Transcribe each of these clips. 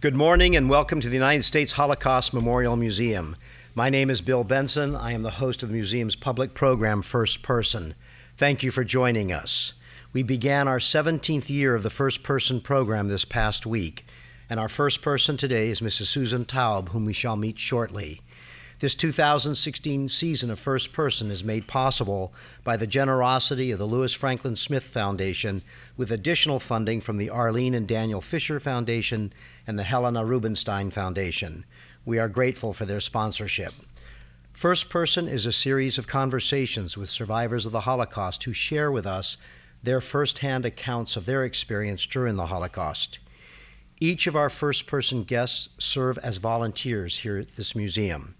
Good morning and welcome to the United States Holocaust Memorial Museum. My name is Bill Benson. I am the host of the museum's public program, First Person. Thank you for joining us. We began our 17th year of the First Person program this past week, and our first person today is Mrs. Susan Taub, whom we shall meet shortly. This 2016 season of First Person is made possible by the generosity of the Louis Franklin Smith Foundation, with additional funding from the Arlene and Daniel Fisher Foundation and the Helena Rubinstein Foundation. We are grateful for their sponsorship. First Person is a series of conversations with survivors of the Holocaust who share with us their firsthand accounts of their experience during the Holocaust. Each of our First Person guests serve as volunteers here at this museum.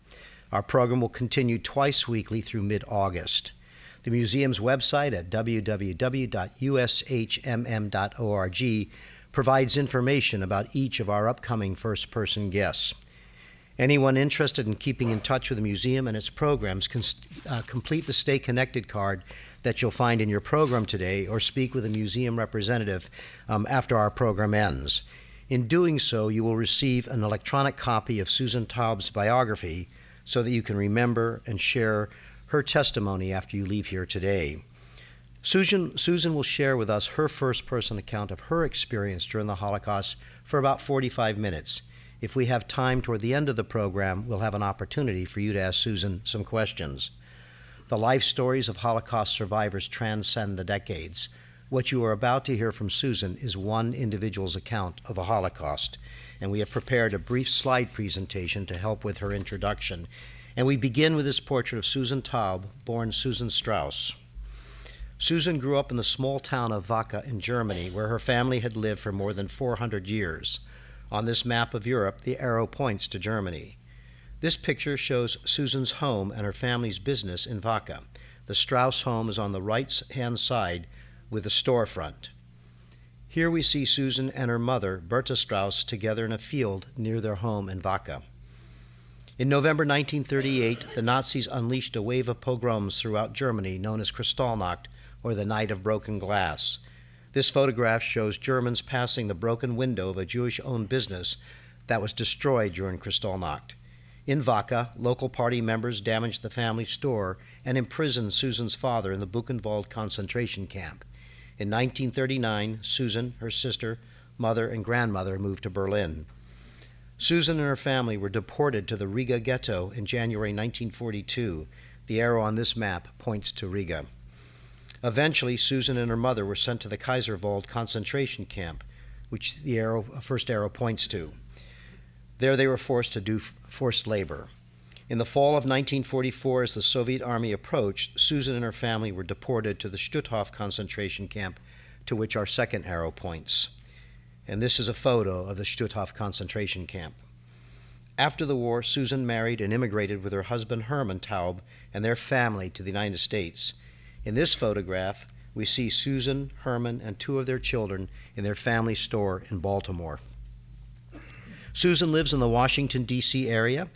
Our program will continue twice weekly through mid-August. The museum's website at www.ushmm.org provides information about each of our upcoming first-person guests. Anyone interested in keeping in touch with the museum and its programs can complete the Stay Connected card that you'll find in your program today, or speak with a museum representative after our program ends. In doing so, you will receive an electronic copy of Susan Taub's biography so that you can remember and share her testimony after you leave here today. Susan will share with us her first-person account of her experience during the Holocaust for about 45 minutes. If we have time toward the end of the program, we'll have an opportunity for you to ask Susan some questions. The life stories of Holocaust survivors transcend the decades. What you are about to hear from Susan is one individual's account of the Holocaust, and we have prepared a brief slide presentation to help with her introduction. And we begin with this portrait of Susan Taub, born Susan Strauss. Susan grew up in the small town of Wacker in Germany, where her family had lived for more than 400 years. On this map of Europe, the arrow points to Germany. This picture shows Susan's home and her family's business in Wacker. The Strauss home is on the right-hand side with a storefront. Here we see Susan and her mother, Berta Strauss, together in a field near their home in Wacker. In November 1938, the Nazis unleashed a wave of pogroms throughout Germany known as Kristallnacht, or the Night of Broken Glass. This photograph shows Germans passing the broken window of a Jewish-owned business that was destroyed during Kristallnacht. In Wacker, local party members damaged the family store and imprisoned Susan's father in the Buchenwald concentration camp. In 1939, Susan, her sister, mother, and grandmother moved to Berlin. Susan and her family were deported to the Riga ghetto in January 1942. The arrow on this map points to Riga. Eventually, Susan and her mother were sent to the Kaiserwald concentration camp, which the first arrow points to. There they were forced to do forced labor. In the fall of 1944, as the Soviet army approached, Susan and her family were deported to the Stutthof concentration camp, to which our second arrow points. And this is a photo of the Stutthof concentration camp. After the war, Susan married and immigrated with her husband Herman Taub and their family to the United States. In this photograph, we see Susan, Herman, and two of their children in their family store in Baltimore. Susan lives in the Washington, D.C. area.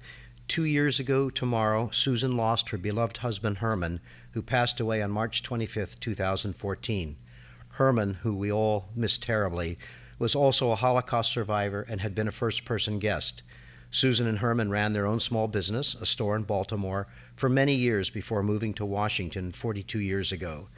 2 years ago tomorrow, Susan lost her beloved husband, Herman, who passed away on March 25, 2014. Herman, who we all miss terribly, was also a Holocaust survivor and had been a first-person guest. Susan and Herman ran their own small business, a store in Baltimore, for many years before moving to Washington 42 years ago.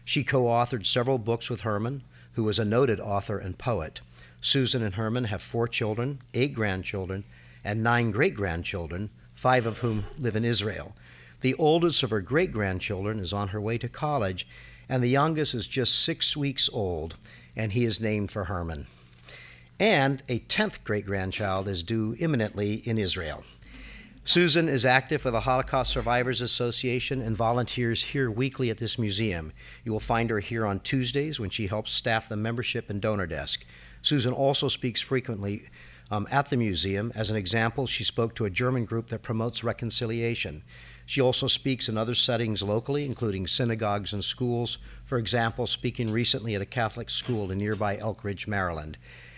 She co-authored several books with Herman, who was a noted author and poet. Susan and Herman have 4 children, 8 grandchildren, and 9 great-grandchildren, 5 of whom live in Israel. The oldest of her great-grandchildren is on her way to college, and the youngest is just 6 weeks old, and he is named for Herman. And a 10th great-grandchild is due imminently in Israel. Susan is active with the Holocaust Survivors Association and volunteers here weekly at this museum. You will find her here on Tuesdays when she helps staff the membership and donor desk. Susan also speaks frequently at the museum. As an example, she spoke to a German group that promotes reconciliation. She also speaks in other settings locally, including synagogues and schools, for example, speaking recently at a Catholic school in nearby Elk Ridge, Maryland.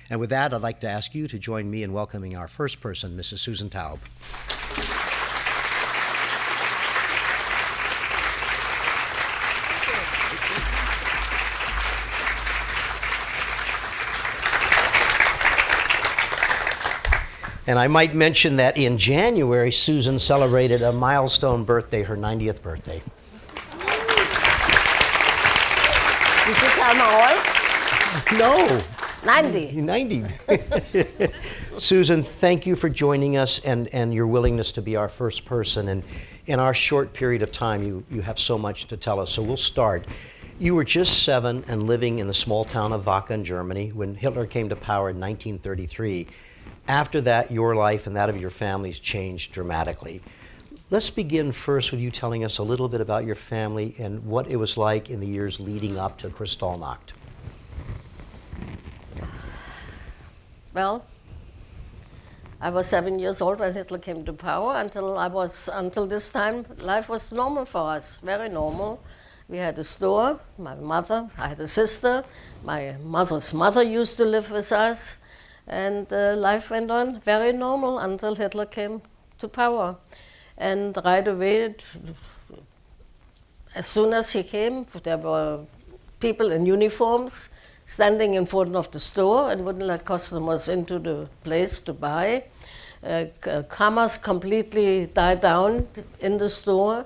And with that, I'd like to ask you to join me in welcoming our first person, Mrs. Susan Taub. And I might mention that in January, Susan celebrated a milestone birthday, her 90th birthday. Did you tell my all? No. 90. 90. Susan, thank you for joining us and your willingness to be our first person. And in our short period of time, you have so much to tell us. So we'll start. You were just 7 and living in the small town of Wacken, Germany, when Hitler came to power in 1933. After that, your life and that of your families changed dramatically. Let's begin first with you telling us a little bit about your family and what it was like in the years leading up to Kristallnacht. Well, I was 7 years old when Hitler came to power. Until this time, life was normal for us, very normal. We had a store, my mother, I had a sister, my mother's mother used to live with us, and life went on very normal until Hitler came to power. And right away, as soon as he came, there were people in uniforms standing in front of the store and wouldn't let customers into the place to buy. Commerce completely died down in the store.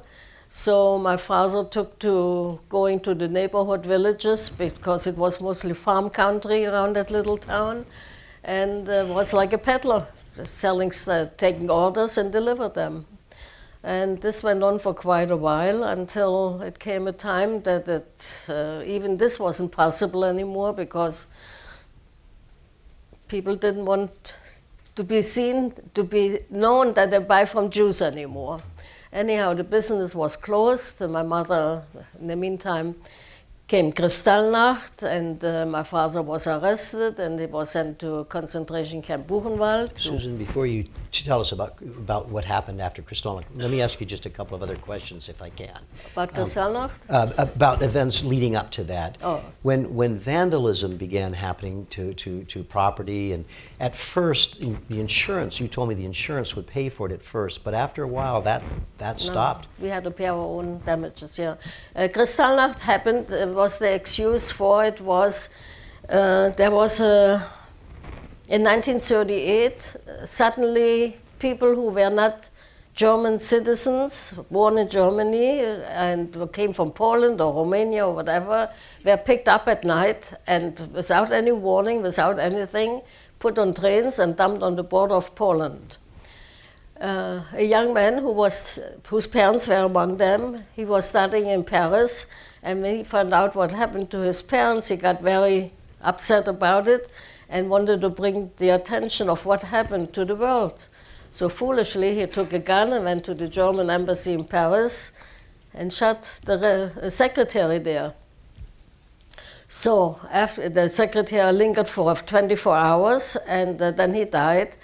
So my father took to going to the neighborhood villages because it was mostly farm country around that little town, and was like a peddler, selling, taking orders and deliver them. And this went on for quite a while until it came a time that even this wasn't possible anymore because people didn't want to be seen, to be known that they buy from Jews anymore. Anyhow, the business was closed. My mother, in the meantime, came Kristallnacht, and my father was arrested, and he was sent to a concentration camp Buchenwald. Susan, before you tell us about what happened after Kristallnacht, let me ask you just a couple of other questions, if I can. About Kristallnacht? About events leading up to that. Oh. When vandalism began happening to property, and at first, the insurance, you told me the insurance would pay for it at first, but after a while, that stopped. No, we had to pay our own damages, yeah. Kristallnacht happened, was the excuse for it was, there was in 1938, suddenly people who were not German citizens, born in Germany and came from Poland or Romania or whatever, were picked up at night and without any warning, without anything, put on trains and dumped on the border of Poland. A young man whose parents were among them, he was studying in Paris, and when he found out what happened to his parents, he got very upset about it and wanted to bring the attention of what happened to the world. So foolishly, he took a gun and went to the German embassy in Paris and shot the secretary there. So after the secretary lingered for 24 hours, and then he died.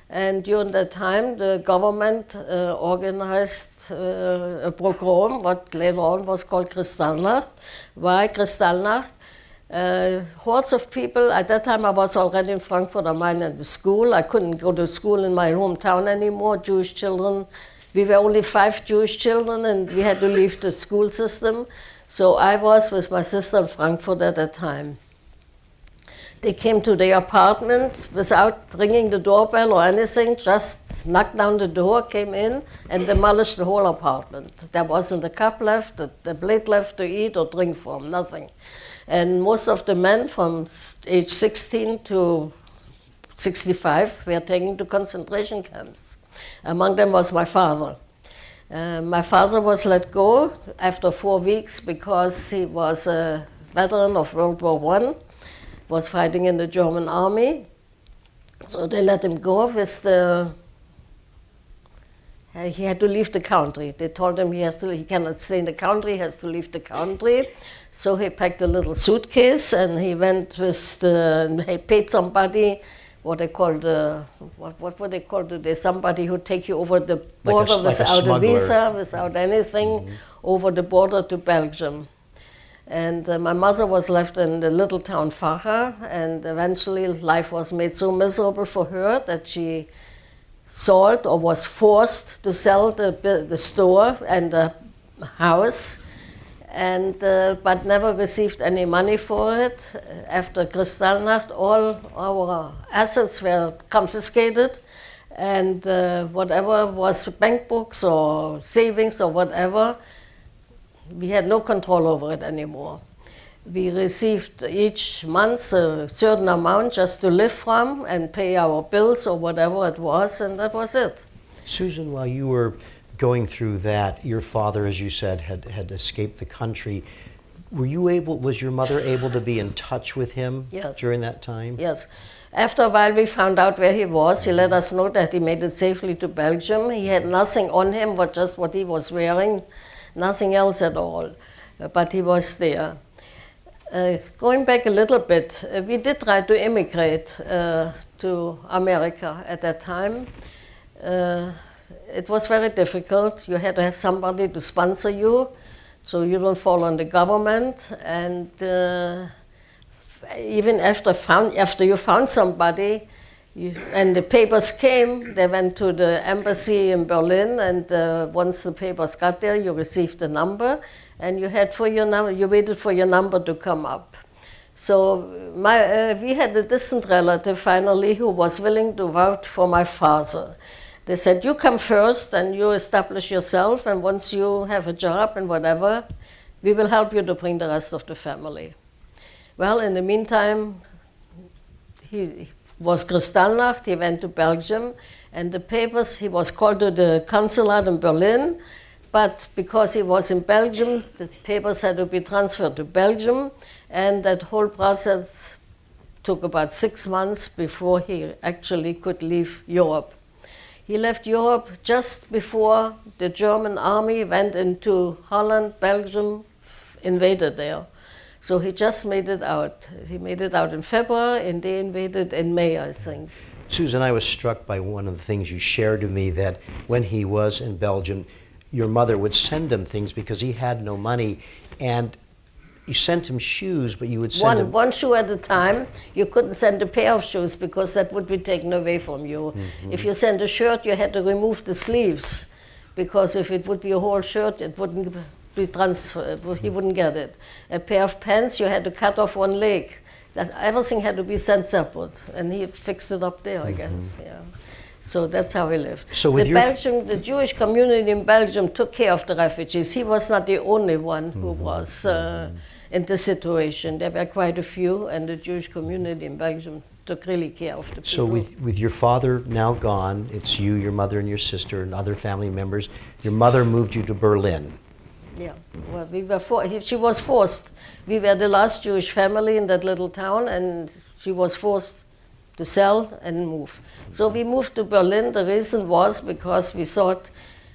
And during that time, the government organized a pogrom, what later on was called Kristallnacht. Why Kristallnacht? Hordes of people. At that time, I was already in Frankfurt am Main in the school. I couldn't go to school in my hometown anymore. Jewish children. We were only 5 Jewish children, and we had to leave the school system. So I was with my sister in Frankfurt at that time. They came to the apartment without ringing the doorbell or anything, just knocked down the door, came in, and demolished the whole apartment. There wasn't a cup left, a plate left to eat or drink from, nothing. And most of the men from age 16 to 65 were taken to concentration camps. Among them was my father. My father was let go after 4 weeks because he was a veteran of World War I. Was fighting in the German army, so they let him go with he had to leave the country. They told him he cannot stay in the country, he has to leave the country. So he packed a little suitcase and he went he paid somebody, what they called, what would they call today, somebody who take you over the border without a visa, without anything, over the border to Belgium. And my mother was left in the little town Facha, and eventually life was made so miserable for her that she sold or was forced to sell the store and the house, and but never received any money for it. After Kristallnacht, all our assets were confiscated, and whatever was bank books or savings or whatever, we had no control over it anymore. We received each month a certain amount just to live from and pay our bills or whatever it was, and that was it. Susan, while you were going through that, your father, as you said, had escaped the country. Was your mother able to be in touch with him Yes. during that time? Yes. After a while, we found out where he was. He let us know that he made it safely to Belgium. He had nothing on him, but just what he was wearing, nothing else at all. But he was there. Going back a little bit, we did try to immigrate to America at that time. It was very difficult. You had to have somebody to sponsor you, so you don't fall on the government. And even after you found somebody, and the papers came, they went to the embassy in Berlin, and once the papers got there, you received a number, and you waited for your number to come up. So we had a distant relative finally who was willing to vote for my father. They said, you come first and you establish yourself, and once you have a job and whatever, we will help you to bring the rest of the family. Well, in the meantime, he was Kristallnacht, he went to Belgium, and the papers, he was called to the consulate in Berlin, but because he was in Belgium, the papers had to be transferred to Belgium, and that whole process took about 6 months before he actually could leave Europe. He left Europe just before the German army went into Holland, Belgium, invaded there. So he just made it out. He made it out in February, and they invaded in May, I think. Susan, I was struck by one of the things you shared with me, that when he was in Belgium, your mother would send him things because he had no money, and you sent him shoes, but you would send him... One shoe at a time. You couldn't send a pair of shoes because that would be taken away from you. Mm-hmm. If you sent a shirt, you had to remove the sleeves, because if it would be a whole shirt, it wouldn't be transferred. He wouldn't get it. A pair of pants, you had to cut off one leg. Everything had to be sent separate, and he fixed it up there, I guess. Yeah. So that's how we lived. So with the Jewish community in Belgium took care of the refugees. He was not the only one who was in this situation. There were quite a few, and the Jewish community in Belgium took really care of the people. So with your father now gone, it's you, your mother, and your sister, and other family members. Your mother moved you to Berlin. Yeah, well, she was forced. We were the last Jewish family in that little town, and she was forced to sell and move. So we moved to Berlin. The reason was because we thought,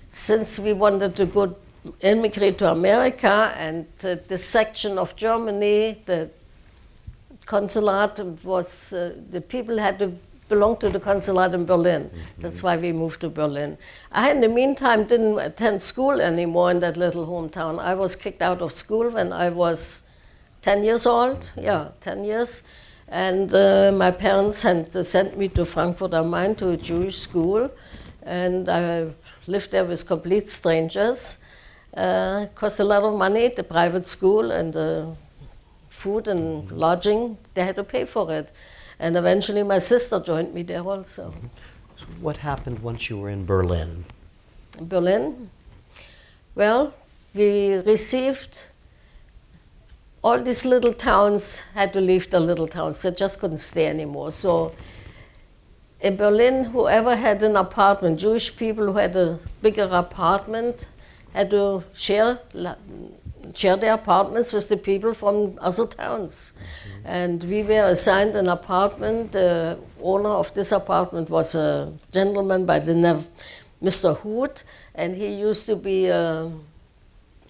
since we wanted to immigrate to America, and this section of Germany, the consulate was, the people had to belong to the consulate in Berlin. Mm-hmm. That's why we moved to Berlin. I, in the meantime, didn't attend school anymore in that little hometown. I was kicked out of school when I was 10 years old. Yeah, 10 years. And my parents had sent me to Frankfurt am Main to a Jewish school. And I lived there with complete strangers. Cost a lot of money, the private school, and the food and lodging. They had to pay for it. And eventually my sister joined me there also. So what happened once you were in Berlin? Berlin? Well, we received, all these little towns had to leave the little towns. They just couldn't stay anymore. So in Berlin, whoever had an apartment, Jewish people who had a bigger apartment, had to share their apartments with the people from other towns. Mm-hmm. And we were assigned an apartment. The owner of this apartment was a gentleman by the name Mr. Hood, and he used to be a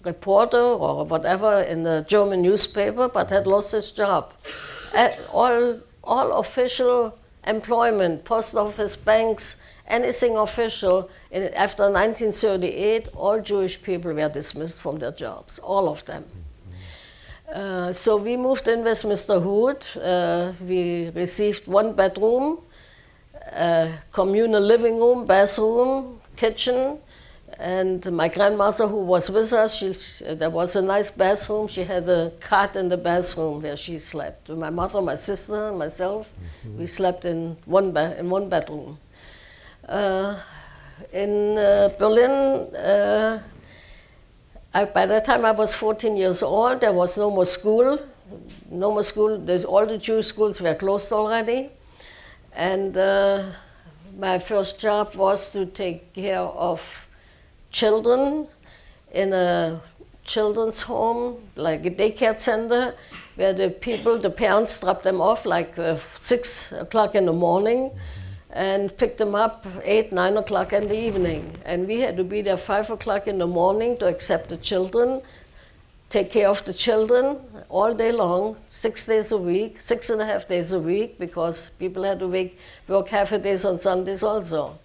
reporter or whatever in the German newspaper, but had lost his job. All official employment, post office, banks, anything official, after 1938, all Jewish people were dismissed from their jobs, all of them. So we moved in with Mr. Hood. We received 1 bedroom, communal living room, bathroom, kitchen, and my grandmother, who was with us, there was a nice bathroom. She had a cot in the bathroom where she slept. My mother, my sister, and myself, we slept in one bedroom. In Berlin, by the time I was 14 years old, there was no more school. No more school. All the Jewish schools were closed already. And my first job was to take care of children in a children's home, like a daycare center, where the parents dropped them off like 6 o'clock in the morning and picked them up 8, 9 o'clock in the evening. And we had to be there 5 o'clock in the morning to accept the children, take care of the children all day long, 6 days a week, 6.5 days a week, because people had to work half a days on Sundays also.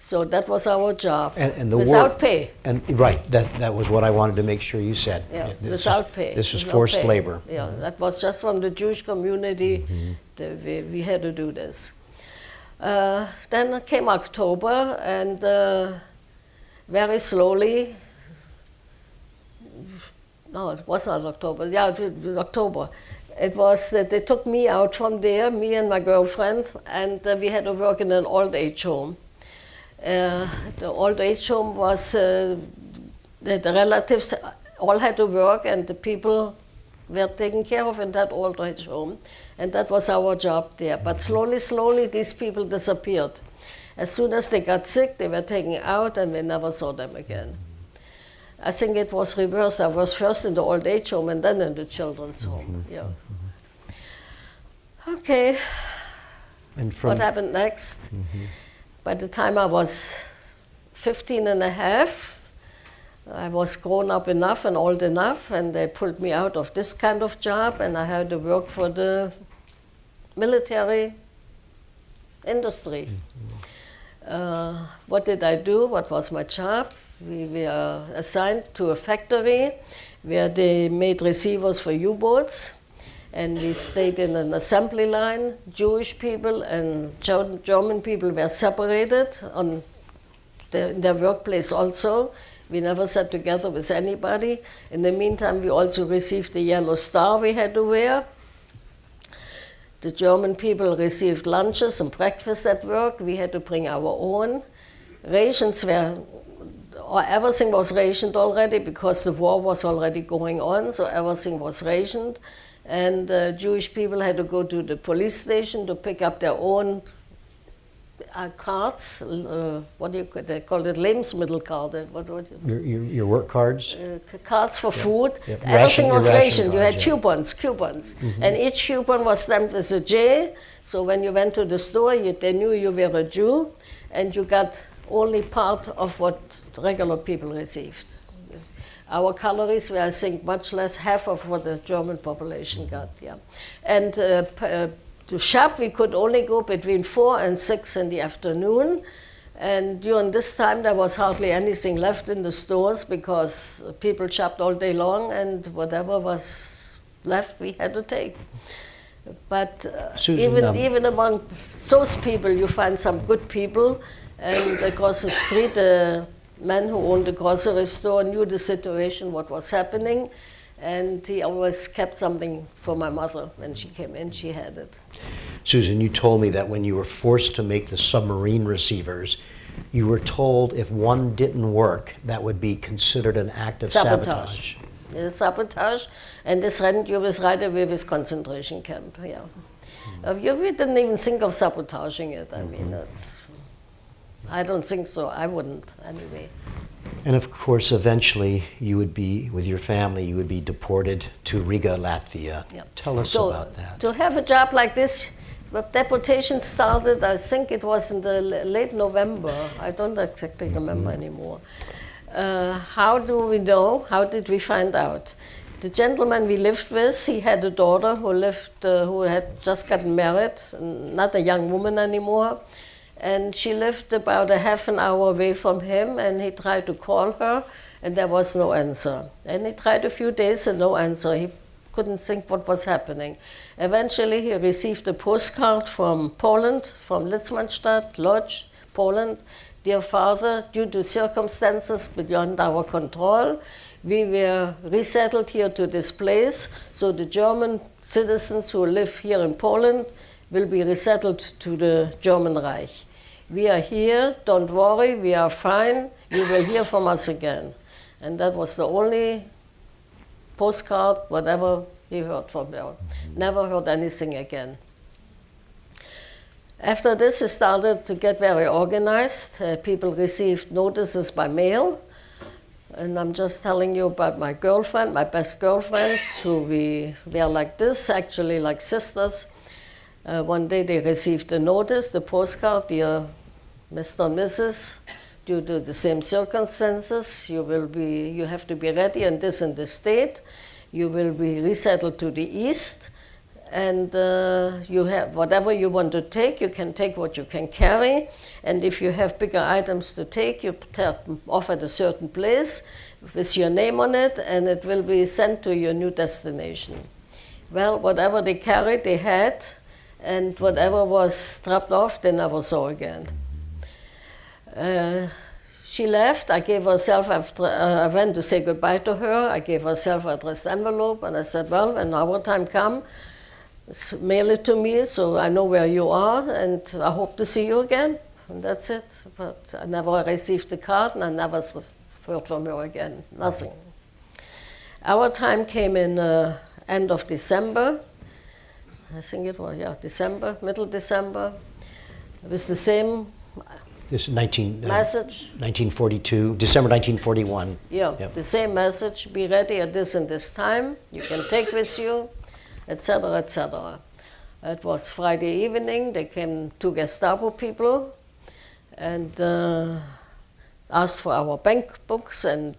So that was our job, And the without work, pay. And right, that was what I wanted to make sure you said. Yeah, This without pay. This was without forced pay. labor. Yeah, that was just from the Jewish community. We had to do this. Then came October, and very slowly. No, it was not October. Yeah, October. It was that they took me out from there, me and my girlfriend, and we had to work in an old age home. The old age home was the relatives all had to work, and the people were taken care of in that old age home, and that was our job there. But slowly, these people disappeared. As soon as they got sick, they were taken out, and we never saw them again. I think it was reversed. I was first in the old age home and then in the children's home. Yeah. Okay. And from What happened next? By the time I was 15 and a half, I was grown up enough and old enough, and they pulled me out of this kind of job, and I had to work for the military industry. What did I do? What was my job? We were assigned to a factory where they made receivers for U-boats, and we stayed in an assembly line. Jewish people and German people were separated in their workplace also. We never sat together with anybody. In the meantime, we also received the yellow star we had to wear. The German people received lunches and breakfast at work. We had to bring our own. Rations everything was rationed already because the war was already going on, so everything was rationed. And Jewish people had to go to the police station to pick up their own cards. What do they call it? Lebensmittelkarte. your work cards? Cards for food. Yep. Everything was Ration rationed. You had cards, yeah. coupons. And each coupon was stamped with a J. So when you went to the store, they knew you were a Jew, and you got only part of what regular people received. Our calories were, I think, much less, half of what the German population got, yeah. And to shop, we could only go between 4 and 6 in the afternoon. And during this time, there was hardly anything left in the stores because people shopped all day long, and whatever was left, we had to take. But Susan, even among those people, you find some good people. And across the street, the man who owned the grocery store knew the situation, what was happening, and he always kept something for my mother. When she came in, she had it. Susan, you told me that when you were forced to make the submarine receivers, you were told if one didn't work, that would be considered an act of sabotage. Sabotage, and this rented you with right away with concentration camp, yeah. We didn't even think of sabotaging it. I mean, I don't think so. I wouldn't, anyway. And of course, eventually, you would be, with your family, you would be deported to Riga, Latvia. Yeah. Tell us about that. To have a job like this, the deportation started, I think it was in the late November. I don't exactly remember anymore. How do we know? How did we find out? The gentleman we lived with, he had a daughter who had just gotten married, not a young woman anymore. And she lived about a half an hour away from him, and he tried to call her, and there was no answer. And he tried a few days and no answer. He couldn't think what was happening. Eventually, he received a postcard from Poland, from Litzmannstadt, Lodz, Poland. Dear father, due to circumstances beyond our control, we were resettled here to this place, so the German citizens who live here in Poland will be resettled to the German Reich. we are here, don't worry, we are fine, you will hear from us again. And that was the only postcard, whatever he heard from her. Never heard anything again. After this, it started to get very organized. People received notices by mail. And I'm just telling you about my girlfriend, my best girlfriend, who we were like this, actually like sisters. One day they received a notice, the postcard, dear Mr. and Mrs., due to the same circumstances, you have to be ready in this date. You will be resettled to the east, and you have whatever you want to take. You can take what you can carry, and if you have bigger items to take, you take them off at a certain place with your name on it, and it will be sent to your new destination. Well, whatever they carried, they had, and whatever was dropped off, they never saw again. She left. I gave her I went to say goodbye to her. I gave her a self-addressed envelope, and I said, well, when our time comes, mail it to me so I know where you are, and I hope to see you again. And that's it. But I never received the card, and I never heard from her again. Nothing. Our time came in end of December. I think it was, December, middle December. It was the same This is message. 1942, December 1941. Yeah, Yep. the same message. Be ready at this and this time. You can take with you, etc., etc. It was Friday evening. They came, 2 Gestapo people, and asked for our bank books and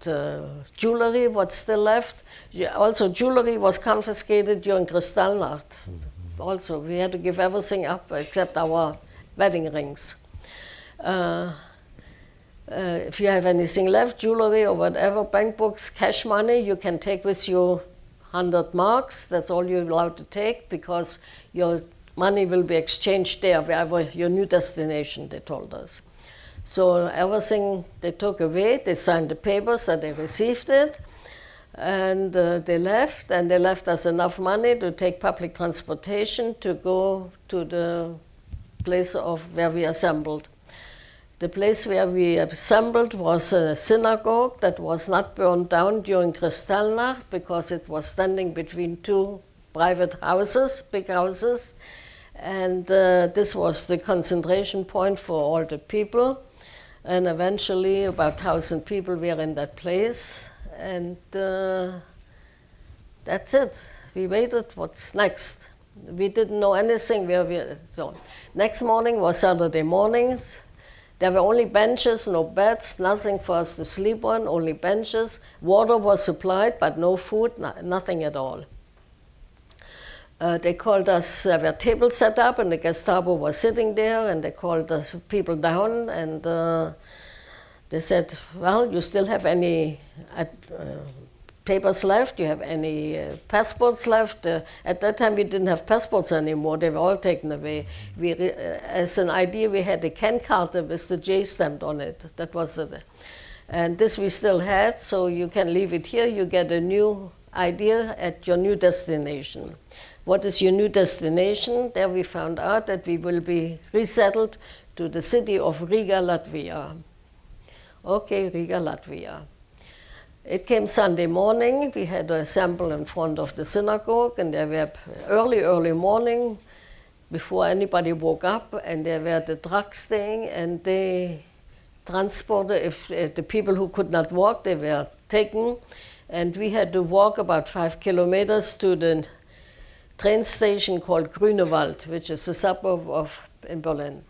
jewelry, what's still left. Also, jewelry was confiscated during Kristallnacht. Also, we had to give everything up except our wedding rings. If you have anything left, jewelry or whatever, bank books, cash money, you can take with you 100 marks. That's all you're allowed to take, because your money will be exchanged there, wherever your new destination, they told us. So everything they took away, they signed the papers that they received it, and they left, and they left us enough money to take public transportation to go to the place of where we assembled. The place where we assembled was a synagogue that was not burned down during Kristallnacht, because it was standing between 2 private houses, big houses, and this was the concentration point for all the people. And eventually about 1,000 people were in that place, and that's it. We waited, what's next? We didn't know anything where we. So next morning was Saturday morning. There were only benches, no beds, nothing for us to sleep on, only benches. Water was supplied, but no food, nothing at all. They called us, there were tables set up, and the Gestapo was sitting there, and they called us people down, and they said, well, you still have any papers left? You have any passports left? At that time, we didn't have passports anymore. They were all taken away. As an idea, we had a Ken card with the J stamped on it. That was it. And this we still had, so you can leave it here. You get a new idea at your new destination. What is your new destination? There we found out that we will be resettled to the city of Riga, Latvia. Okay, Riga, Latvia. It came Sunday morning. We had to assemble in front of the synagogue, and there were early morning, before anybody woke up, and there were the trucks staying, and they transported, if the people who could not walk, they were taken, and we had to walk about 5 kilometers to the train station called Grünewald, which is a suburb in Berlin.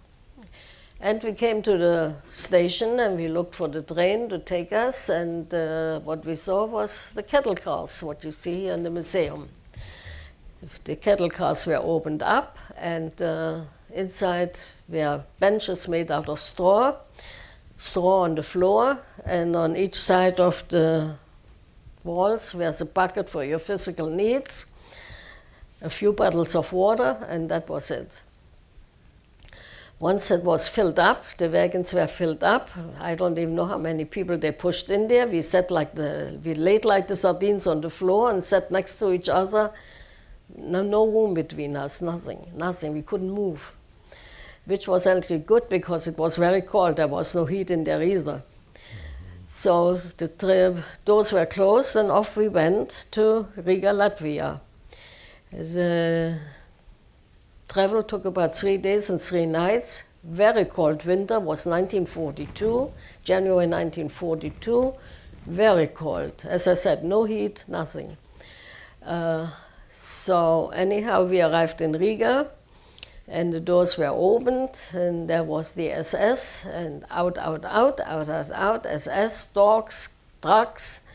And we came to the station, and we looked for the train to take us, and what we saw was the cattle cars, what you see here in the museum. The cattle cars were opened up, and inside were benches made out of straw on the floor, and on each side of the walls was a bucket for your physical needs, a few bottles of water, and that was it. Once it was filled up, the wagons were filled up. I don't even know how many people they pushed in there. We laid like the sardines on the floor and sat next to each other. No room between us, nothing. We couldn't move. which was actually good because it was very cold. There was no heat in there either. So the doors were closed and off we went to Riga, Latvia. The travel took about 3 days and 3 nights. Very cold winter, was 1942, January 1942. Very cold. As I said, no heat, nothing. So anyhow, we arrived in Riga and the doors were opened and there was the SS and out, SS, dogs, trucks,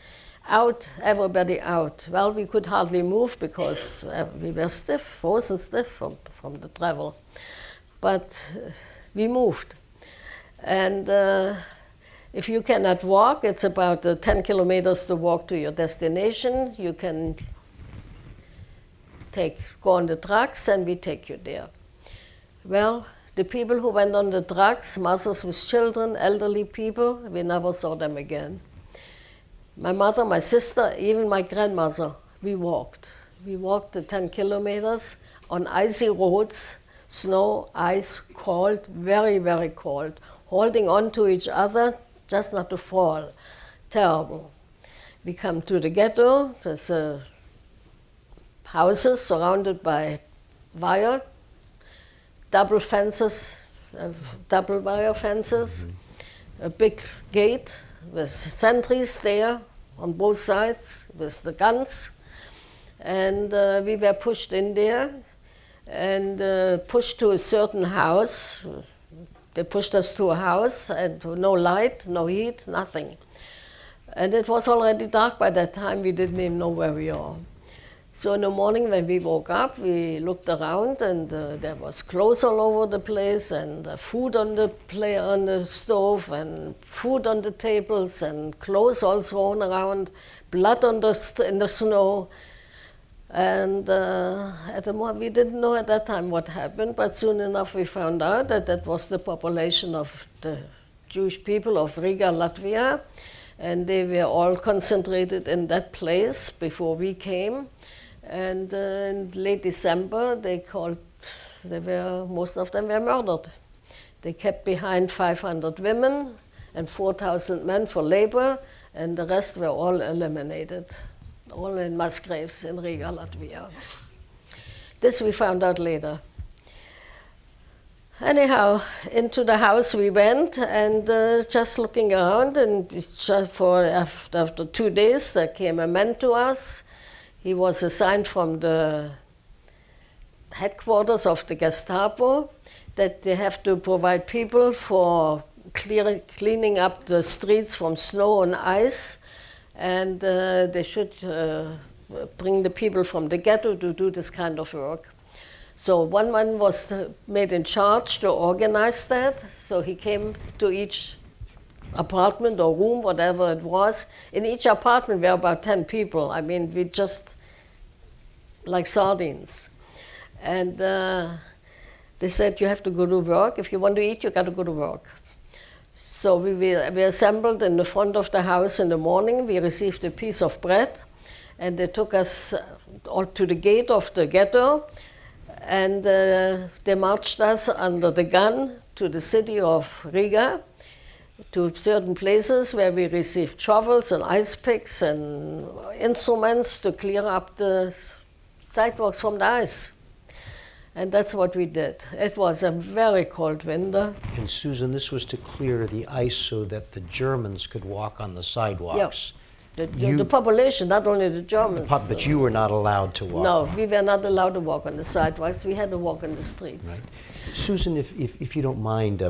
out, everybody out. Well, we could hardly move because we were stiff, frozen stiff from the travel. But we moved. And if you cannot walk, it's about 10 kilometers to walk to your destination. You can go on the trucks and we take you there. Well, the people who went on the trucks, mothers with children, elderly people, we never saw them again. My mother, my sister, even my grandmother, we walked. We walked the 10 kilometers on icy roads, snow, ice, cold, very, very cold, holding on to each other just not to fall. Terrible. We come to the ghetto. There's houses surrounded by wire, double fences, double wire fences, a big gate with sentries there on both sides with the guns. And we were pushed in there and pushed to a certain house. They pushed us to a house and no light, no heat, nothing. And it was already dark by that time. We didn't even know where we are. So in the morning when we woke up, we looked around and there was clothes all over the place and food on the stove and food on the tables and clothes all thrown around, blood in the snow. And we didn't know at that time what happened, but soon enough we found out that that was the population of the Jewish people of Riga, Latvia, and they were all concentrated in that place before we came. And in late December, most of them were murdered. They kept behind 500 women and 4,000 men for labor, and the rest were all eliminated, all in mass graves in Riga, Latvia. This we found out later. Anyhow, into the house we went, and just looking around, and after 2 days, there came a man to us. He was assigned from the headquarters of the Gestapo that they have to provide people for cleaning up the streets from snow and ice, and they should bring the people from the ghetto to do this kind of work. So one man was made in charge to organize that, so he came to each apartment or room, whatever it was. In each apartment were about 10 people. I mean, we just like sardines. And they said, you have to go to work. If you want to eat, you got to go to work. So we assembled in the front of the house in the morning. We received a piece of bread, and they took us all to the gate of the ghetto, and they marched us under the gun to the city of Riga, to certain places where we received shovels and ice picks and instruments to clear up the sidewalks from the ice. And that's what we did. It was a very cold winter. And Susan, this was to clear the ice so that the Germans could walk on the sidewalks. Yeah. The population, not only the Germans. But you were not allowed to walk. No, we were not allowed to walk on the sidewalks. We had to walk on the streets. Right. Susan, if you don't mind,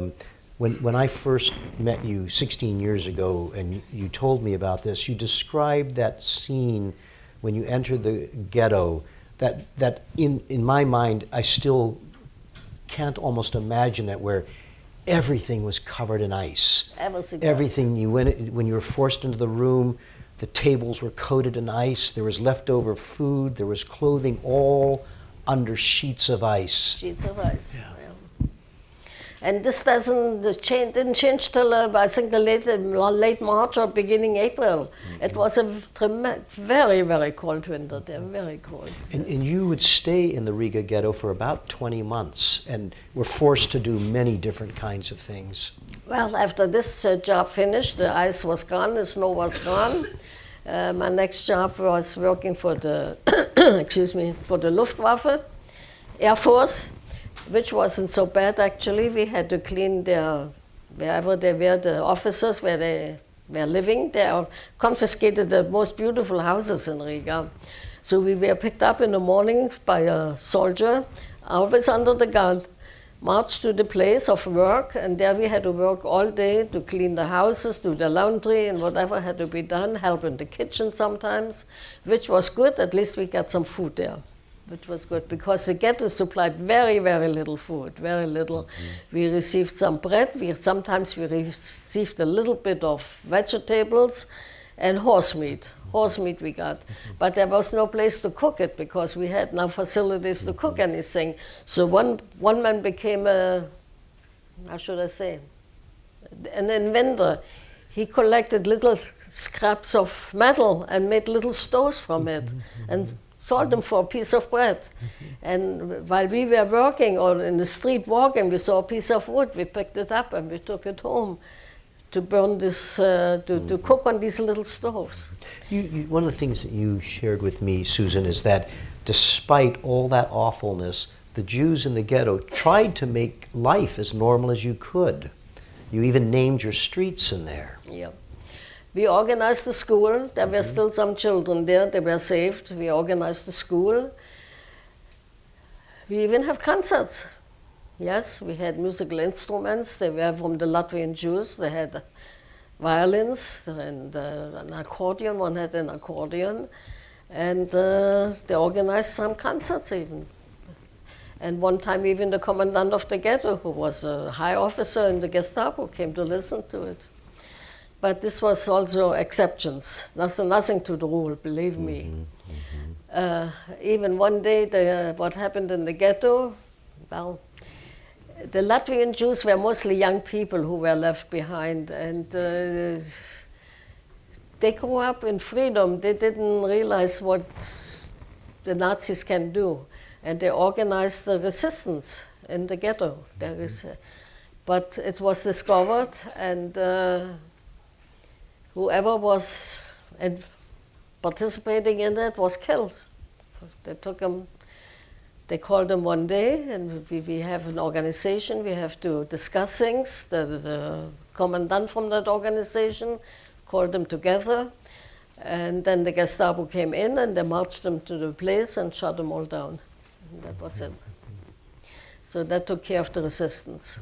when I first met you 16 years ago and you told me about this, you described that scene when you entered the ghetto that in my mind, I still can't almost imagine it, where everything was covered in ice. Everything when you were forced into the room, the tables were coated in ice, there was leftover food, there was clothing, all under sheets of ice. Sheets of ice. Yeah. And this didn't change till I think the late March or beginning April. It was a very, very cold winter there, very cold. And you would stay in the Riga ghetto for about 20 months and were forced to do many different kinds of things. Well, after this job finished, the ice was gone, the snow was gone. My next job was working for the, for the Luftwaffe, Air Force, which wasn't so bad actually. We had to clean wherever they were, the officers where they were living. They confiscated the most beautiful houses in Riga. So we were picked up in the morning by a soldier, always under the gun, marched to the place of work, and there we had to work all day to clean the houses, do the laundry and whatever had to be done, help in the kitchen sometimes, which was good. At least we got some food there, which was good, because the ghetto supplied very, very little food, very little. Mm-hmm. We received some bread, sometimes we received a little bit of vegetables and horse meat. Horse meat we got, but there was no place to cook it because we had no facilities to cook anything. So one man became an inventor. He collected little scraps of metal and made little stoves from it and sold them for a piece of bread. And while we were working or in the street walking, we saw a piece of wood, we picked it up and we took it home to burn this, to cook on these little stoves. One of the things that you shared with me, Susan, is that despite all that awfulness, the Jews in the ghetto tried to make life as normal as you could. You even named your streets in there. Yeah. We organized the school. There were still some children there. They were saved. We organized the school. We even have concerts. Yes, we had musical instruments. They were from the Latvian Jews. They had violins and an accordion. One had an accordion. And they organized some concerts even. And one time even the commandant of the ghetto, who was a high officer in the Gestapo, came to listen to it. But this was also exceptions, nothing to the rule, believe me. Even one day, what happened in the ghetto, well, the Latvian Jews were mostly young people who were left behind, and they grew up in freedom. They didn't realize what the Nazis can do, and they organized the resistance in the ghetto. But it was discovered, and whoever was participating in it was killed. They took them. They called them one day, and we have an organization. We have to discuss things. The commandant from that organization called them together, and then the Gestapo came in and they marched them to the place and shot them all down. And that was it. So that took care of the resistance.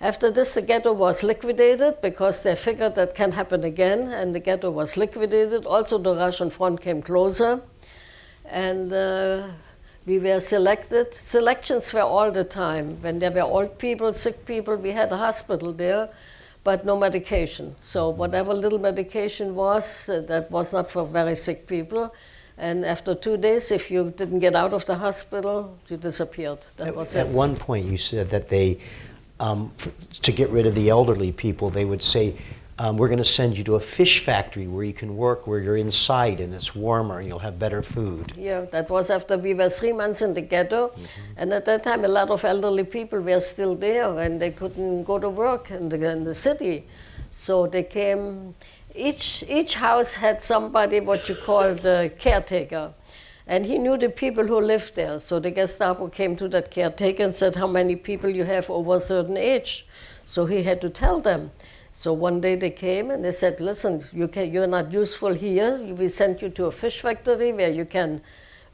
After this, the ghetto was liquidated because they figured that can happen again, and the ghetto was liquidated. Also, the Russian front came closer, and we were selected. Selections were all the time. When there were old people, sick people, we had a hospital there, but no medication. So whatever little medication was, that was not for very sick people. And after 2 days, if you didn't get out of the hospital, you disappeared. That was it. At one point, you said that they, to get rid of the elderly people, they would say, we're going to send you to a fish factory where you can work, where you're inside and it's warmer and you'll have better food. Yeah, that was after we were 3 months in the ghetto. And at that time, a lot of elderly people were still there and they couldn't go to work in the city. So they came, each house had somebody, what you call the caretaker. And he knew the people who lived there. So the Gestapo came to that caretaker and said how many people you have over a certain age. So he had to tell them. So one day they came and they said, listen, you're not useful here. We sent you to a fish factory where you can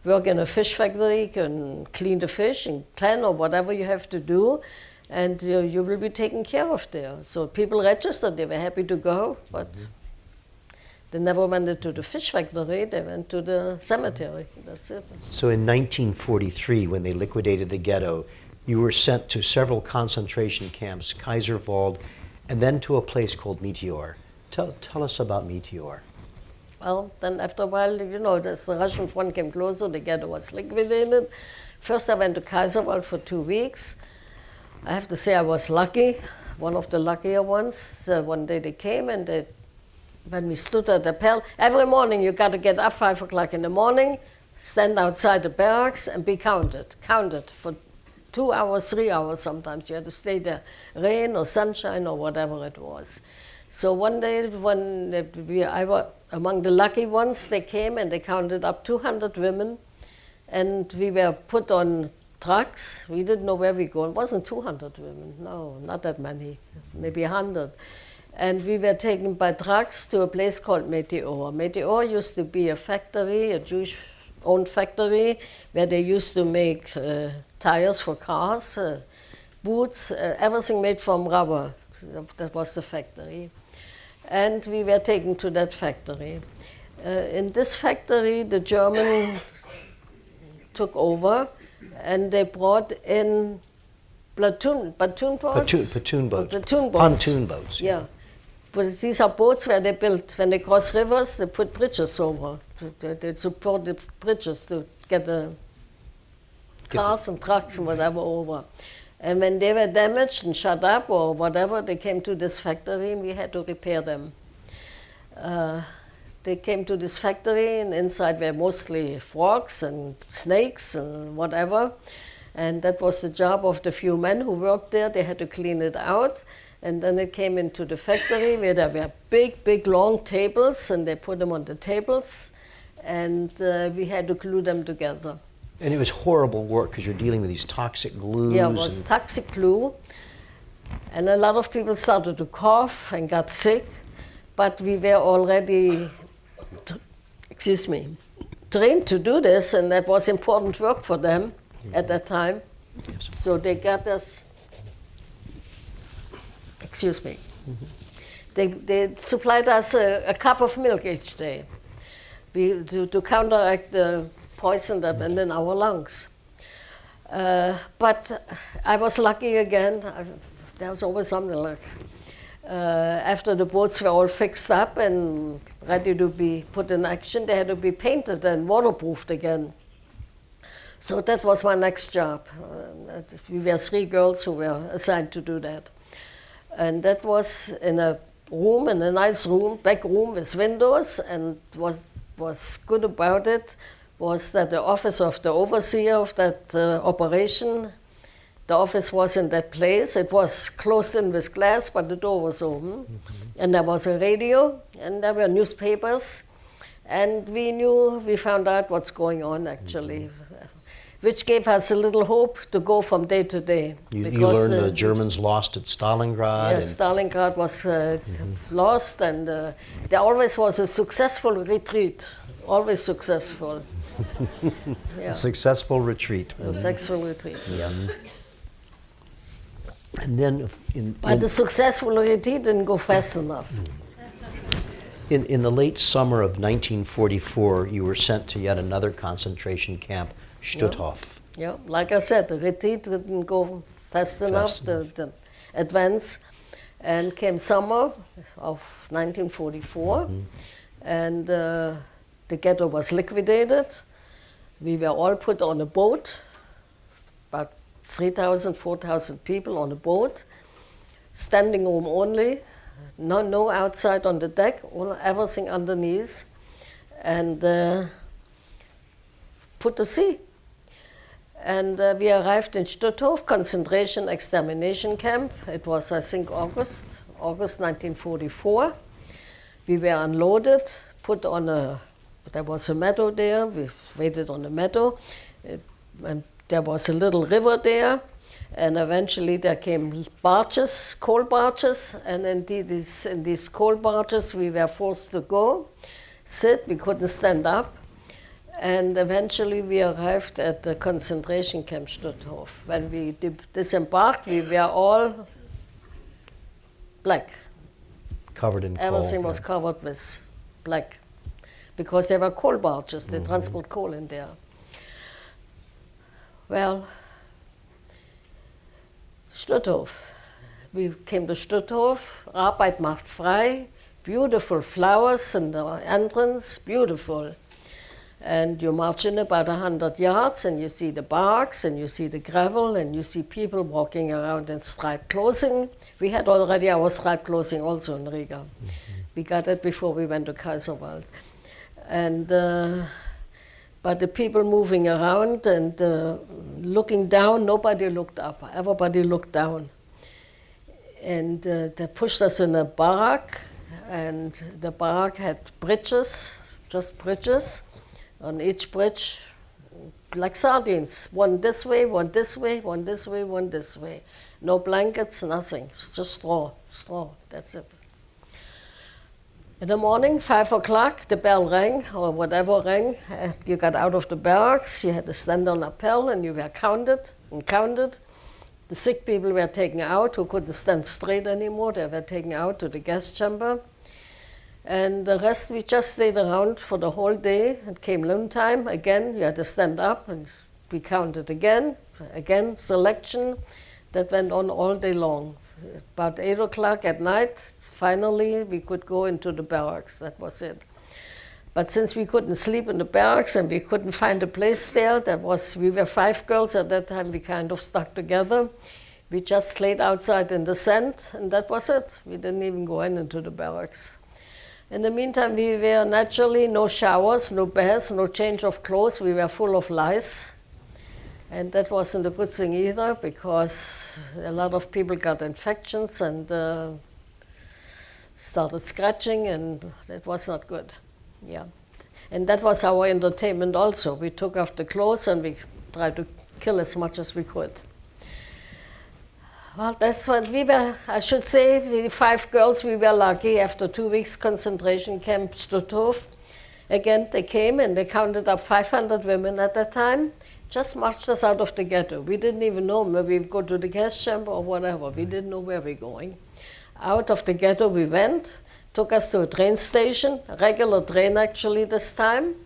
work in a fish factory, you can clean the fish and clean or whatever you have to do, and you will be taken care of there. So people registered, they were happy to go, but they never went to the fish factory, they went to the cemetery, that's it. So in 1943, when they liquidated the ghetto, you were sent to several concentration camps, Kaiserwald, and then to a place called Meteor. Tell us about Meteor. Well, then after a while, as the Russian front came closer, the ghetto was liquidated. First I went to Kaiserwald for 2 weeks. I have to say I was lucky, one of the luckier ones. One day they came and when we stood at the bell, every morning you got to get up 5 o'clock in the morning, stand outside the barracks and be counted for 2 hours, 3 hours sometimes. You had to stay there, rain or sunshine or whatever it was. So one day when I was among the lucky ones, they came and they counted up 200 women, and we were put on trucks. We didn't know where we go. It wasn't 200 women, no, not that many, maybe 100. And we were taken by trucks to a place called Meteor. Meteor used to be a factory, a Jewish-owned factory, where they used to make tires for cars, boots, everything made from rubber. That was the factory. And we were taken to that factory. In this factory, the German took over, and they brought in platoon boats? Platoon boats. Platoon boats. Pontoon boats. Yeah. But these are boats where they built, when they cross rivers, they put bridges over. They support the bridges to get the cars and trucks and whatever over. And when they were damaged and shut up or whatever, they came to this factory and we had to repair them. They came to this factory and inside were mostly frogs and snakes and whatever. And that was the job of the few men who worked there. They had to clean it out. And then it came into the factory where there were big, long tables, and they put them on the tables, and we had to glue them together. And it was horrible work because you're dealing with these toxic glues. Yeah, it was toxic glue. And a lot of people started to cough and got sick, but we were already, trained to do this, and that was important work for them at that time. So they got us, they supplied us a cup of milk each day to counteract the poison that went in our lungs. But I was lucky again. There was always something like, after the boats were all fixed up and ready to be put in action, they had to be painted and waterproofed again. So that was my next job. We were 3 girls who were assigned to do that. And that was in a room, in a nice room, back room with windows, and what was good about it was that the office of the overseer of that operation, the office was in that place. It was closed in with glass, but the door was open. And there was a radio, and there were newspapers, and we found out what's going on actually, which gave us a little hope to go from day to day. You learned the Germans lost at Stalingrad. Yes, Stalingrad was lost, and there always was a successful retreat, always successful. A successful retreat. Successful retreat, yeah. And then But the successful retreat didn't go fast enough. In the late summer of 1944, you were sent to yet another concentration camp, Stutthof. Yeah, like I said, the retreat didn't go fast enough, the advance, and came summer of 1944, and the ghetto was liquidated. We were all put on a boat, about 3,000, 4,000 people on a boat, standing room only, no outside on the deck, everything underneath, and put to sea. And we arrived in Stutthof, concentration extermination camp. It was, I think, August 1944. We were unloaded, put on there was a meadow there. We waited on the meadow, and there was a little river there. And eventually there came barges, coal barges, and in these coal barges we were forced to sit. We couldn't stand up. And eventually we arrived at the concentration camp Stutthof. When we disembarked, we were all black. Covered in coal. Everything was covered with black. Because there were coal barges, they transport coal in there. Well, Stutthof. We came to Stutthof, Arbeit macht frei, beautiful flowers in the entrance, beautiful. And you march in about 100 yards, and you see the barks, and you see the gravel, and you see people walking around in striped clothing. We had already our striped clothing also in Riga. We got it before we went to Kaiserwald. And but the people moving around and looking down, nobody looked up. Everybody looked down. And they pushed us in a barrack, and the barrack had bridges, just bridges. On each bridge, like sardines, one this way, one this way, one this way, one this way. No blankets, nothing, it's just straw, that's it. In the morning, 5 o'clock, the bell rang, or whatever rang. You got out of the barracks, you had to stand on a pell, and you were counted and counted. The sick people were taken out who couldn't stand straight anymore. They were taken out to the gas chamber. And the rest, we just stayed around for the whole day. It came noontime. Again, you had to stand up and we counted again, selection. That went on all day long. About 8 o'clock at night, finally, we could go into the barracks. That was it. But since we couldn't sleep in the barracks and we couldn't find a place there, we were 5 girls at that time, we kind of stuck together. We just slayed outside in the sand, and that was it. We didn't even go into the barracks. In the meantime, we were naturally no showers, no baths, no change of clothes. We were full of lice. And that wasn't a good thing either, because a lot of people got infections and started scratching, and that was not good. Yeah. And that was our entertainment also. We took off the clothes and we tried to kill as much as we could. Well, that's what we were, I should say, we 5 girls, we were lucky. After 2 weeks concentration camp Stutthof, again they came and they counted up 500 women at that time, just marched us out of the ghetto. We didn't even know, maybe we'd go to the gas chamber or whatever. We didn't know where we were going. Out of the ghetto we went, took us to a train station, a regular train actually this time.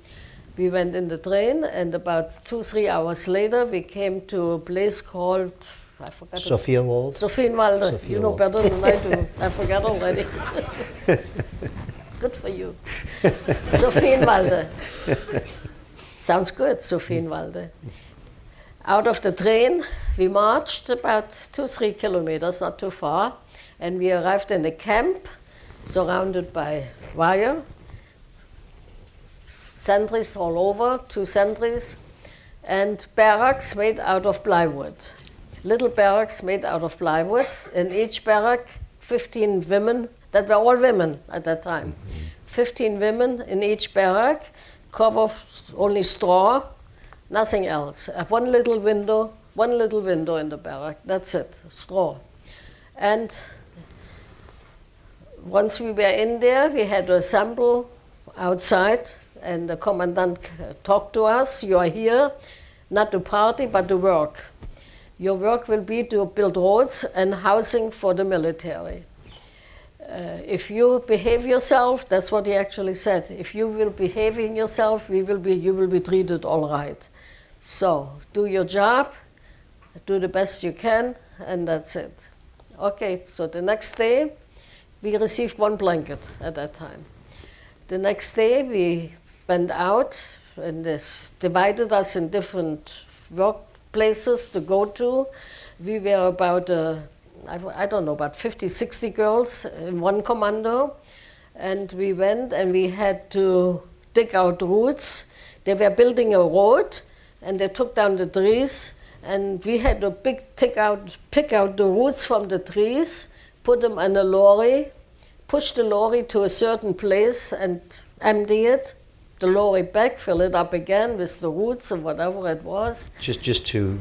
We went in the train, and about 2-3 hours later we came to a place called, I forgot. Sophienwald? Sophienwalde. You know better than I do. I forgot already. Good for you. Sophienwalde. Sounds good, Sophienwalde. Out of the train, we marched about 2-3 kilometers, not too far, and we arrived in a camp surrounded by wire, sentries all over, 2 sentries, and barracks made out of plywood. Little barracks made out of plywood. In each barrack, 15 women, that were all women at that time. 15 women in each barrack, cover only straw, nothing else. One little window in the barrack, that's it, straw. And once we were in there, we had to assemble outside, and the commandant talked to us. You are here not to party, but to work. Your work will be to build roads and housing for the military. If you behave yourself, that's what he actually said. If you will behave in yourself, you will be treated all right. So do your job, do the best you can, and that's it. Okay, so the next day, we received 1 blanket at that time. The next day, we went out, and this divided us in different workplaces to go to. We were about, I don't know, about 50, 60 girls in one commando. And we went and we had to dig out roots. They were building a road, and they took down the trees, and we had to pick out the roots from the trees, put them on a lorry, push the lorry to a certain place and empty it, the lorry back, fill it up again with the roots or whatever it was. Just to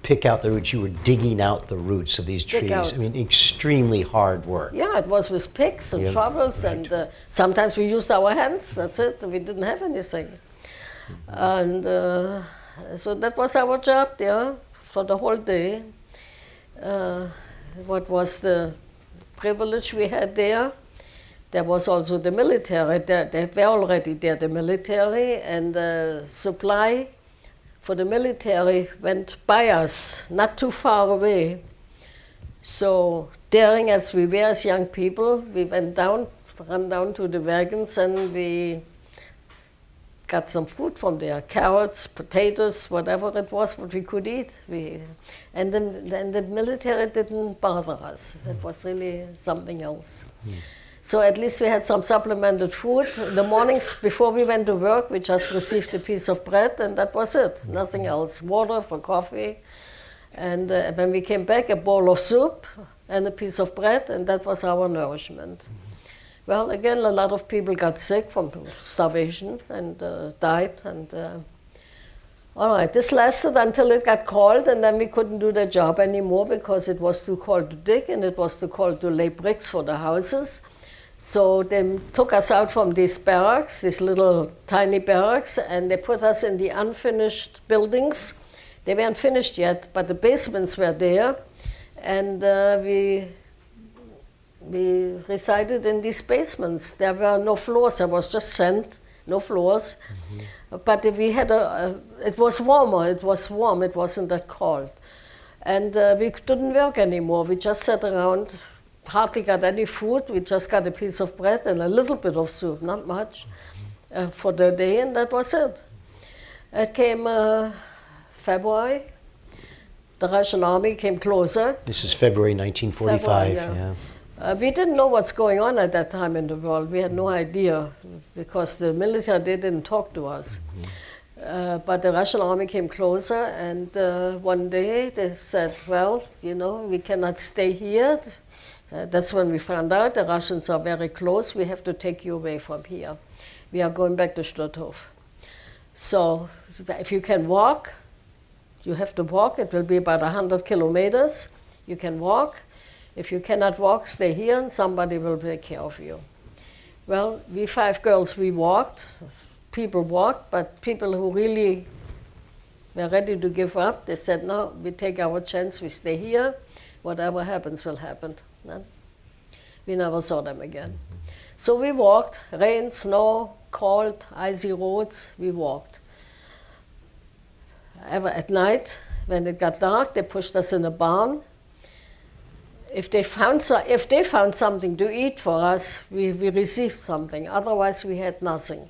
pick out the roots, you were digging out the roots of these trees. I mean, extremely hard work. Yeah, it was with picks and shovels, right. And sometimes we used our hands, that's it, we didn't have anything. And so that was our job there for the whole day. What was the privilege we had there? There was also the military. They were already there, the military, and the supply for the military went by us, not too far away. So daring as we were as young people, we ran down to the wagons, and we got some food from there, carrots, potatoes, whatever it was, what we could eat. And the military didn't bother us. It was really something else. So at least we had some supplemented food. In the mornings before we went to work, we just received a piece of bread, and that was it, nothing else. Water for coffee. And when we came back, a bowl of soup and a piece of bread, and that was our nourishment. Well, again, a lot of people got sick from starvation and died. And all right, this lasted until it got cold, and then we couldn't do the job anymore because it was too cold to dig and it was too cold to lay bricks for the houses. So they took us out from these barracks, these little tiny barracks, and they put us in the unfinished buildings. They weren't finished yet, but the basements were there, and we resided in these basements. There were no floors. There was just sand, no floors. But we had it was warmer. It was warm. It wasn't that cold, and we didn't work anymore. We just sat around. Hardly got any food. We just got a piece of bread and a little bit of soup, not much, for the day, and that was it. It came February. The Russian army came closer. This is February 1945. February, yeah. We didn't know what's going on at that time in the world. We had no idea because the military, they didn't talk to us. But the Russian army came closer, and one day they said, well, you know, we cannot stay here. That's when we found out the Russians are very close. We have to take you away from here. We are going back to Stutthof. So if you can walk, you have to walk. It will be about 100 kilometers. You can walk. If you cannot walk, stay here and somebody will take care of you. Well, we 5 girls, we walked. People walked, but people who really were ready to give up, they said, no, we take our chance, we stay here. Whatever happens will happen. No? We never saw them again. So we walked, rain, snow, cold, icy roads, we walked. At night, when it got dark, they pushed us in a barn. If they found something to eat for us, we received something. Otherwise, we had nothing.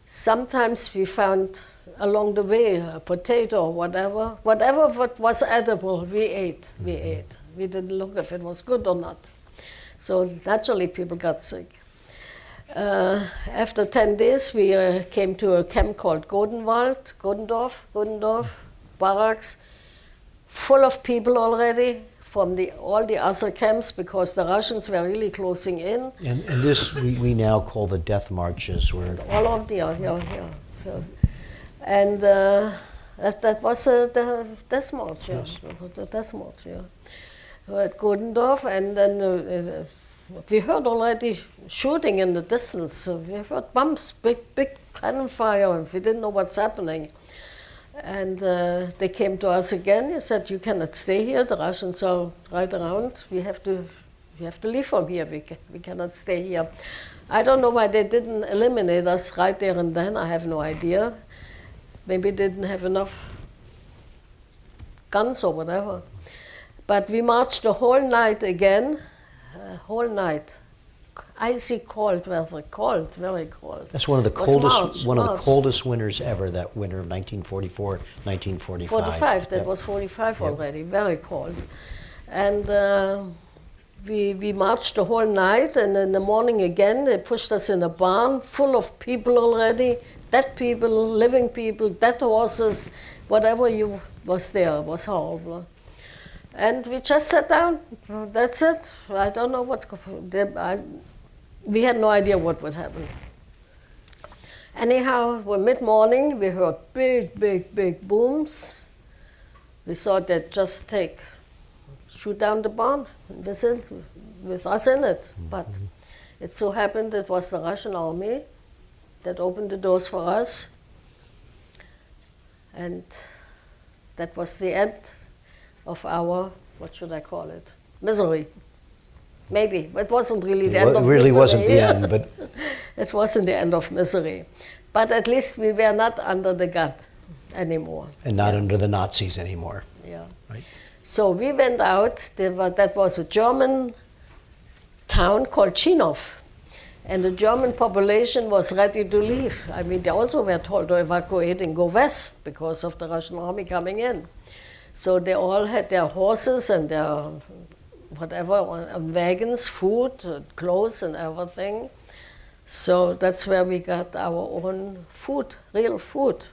Sometimes we found along the way a potato or whatever. Whatever what was edible, we ate. We didn't look if it was good or not. So naturally, people got sick. After 10 days, we came to a camp called Godendorf barracks, full of people already from all the other camps because the Russians were really closing in. And this we now call the death marches. Where all of the, yeah. So, and that was the death march, yeah. Yes. The death march, yeah. At Godendorf, and then we heard already shooting in the distance. We heard bombs, big cannon fire, and we didn't know what's happening. And they came to us again. They said, "You cannot stay here. The Russians are right around. We have to leave from here. We cannot stay here." I don't know why they didn't eliminate us right there and then. I have no idea. Maybe they didn't have enough guns or whatever. But we marched the whole night again, whole night. Icy cold weather, very cold. That's one of the It was coldest March. the coldest winters ever. That winter of 1944, 1945. 45. That Yep. was 45 Yep. already. Very cold, and we marched the whole night. And in the morning again, they pushed us in a barn full of people already. Dead people, living people, dead horses, whatever was there. It was horrible. And we just sat down. That's it. I don't know what's going on. We had no idea what would happen. Anyhow, mid-morning, we heard big booms. We thought they'd just shoot down the barn with us in it. But it so happened it was the Russian army that opened the doors for us. And that was the end of our, what should I call it, misery. Maybe, it wasn't really the end of misery. It really wasn't the end, but... It wasn't the end of misery. But at least we were not under the gun anymore. And not under the Nazis anymore. Yeah. Right. So we went out. That was a German town called Chinov. And the German population was ready to leave. I mean, they also were told to evacuate and go west because of the Russian army coming in. So they all had their horses and their whatever, on wagons, food, clothes and everything. So that's where we got our own food, real food.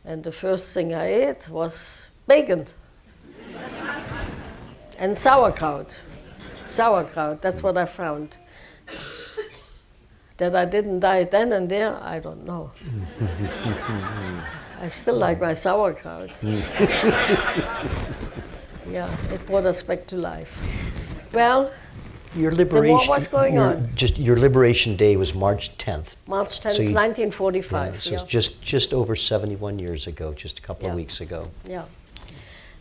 And the first thing I ate was bacon and sauerkraut. Sauerkraut, that's what I found. That I didn't die then and there, I don't know. I still like my sauerkraut. Yeah, it brought us back to life. Well, Your liberation, war was going on. Just your Liberation Day was March 10th. March 10th, So you- 1945. So Yeah, it's just over 71 years ago, just a couple of Yeah. weeks ago. yeah.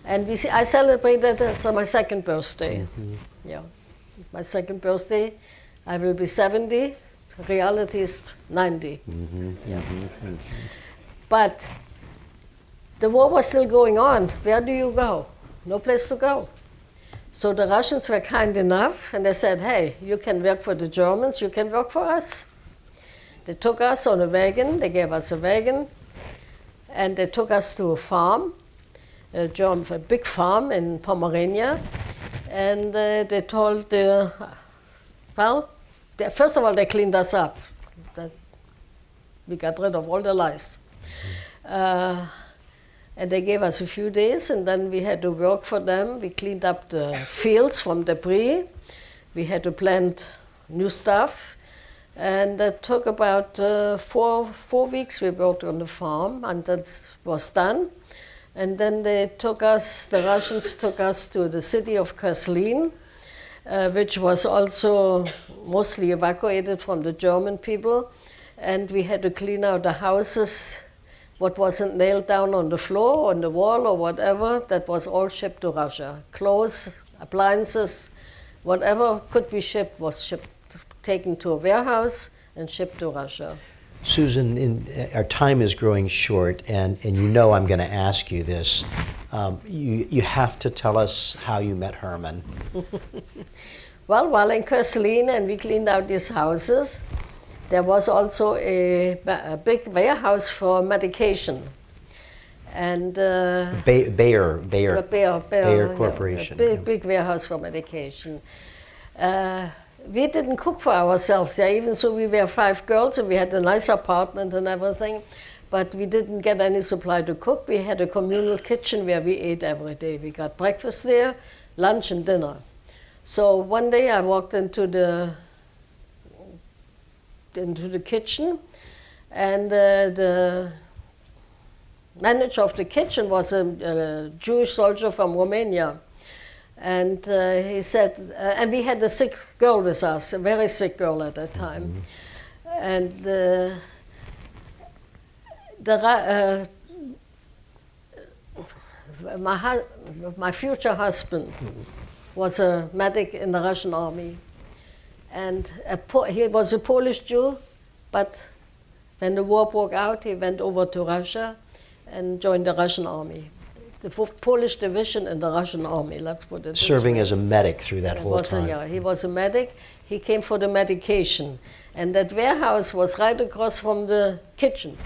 And I celebrated it as my second birthday. Yeah, my second birthday. I will be 70. Reality is 90. Yeah. But the war was still going on. Where do you go? No place to go. So the Russians were kind enough, and they said, hey, you can work for the Germans, you can work for us. They took us on a wagon, they gave us a wagon, and they took us to a farm, a big farm in Pomerania, and they told, first of all, they cleaned us up. We got rid of all the lice. And they gave us a few days, and then we had to work for them. We cleaned up the fields from debris. We had to plant new stuff. And that took about 4 weeks we worked on the farm, and that was done. And then the Russians took us to the city of Köslin, which was also mostly evacuated from the German people. And we had to clean out the houses. What wasn't nailed down on the floor, on the wall, or whatever, that was all shipped to Russia. Clothes, appliances, whatever could be shipped was shipped, taken to a warehouse and shipped to Russia. Susan, our time is growing short, and you know I'm going to ask you this. You have to tell us how you met Herman. Well, while in Köslin and we cleaned out these houses, there was also a big warehouse for medication. And Bayer Bayer Corporation. A big warehouse for medication. We didn't cook for ourselves there, even so we were 5 girls and we had a nice apartment and everything, but we didn't get any supply to cook. We had a communal kitchen where we ate every day. We got breakfast there, lunch and dinner. So one day I walked into the kitchen, and the manager of the kitchen was a Jewish soldier from Romania. And he said, and we had a sick girl with us, a very sick girl at that time. And my future husband was a medic in the Russian army. And he was a Polish Jew, but when the war broke out, he went over to Russia and joined the Russian army. The Polish division in the Russian army, let's put it this Serving way. as a medic through that whole time. Yeah, he was a medic. He came for the medication. And that warehouse was right across from the kitchen.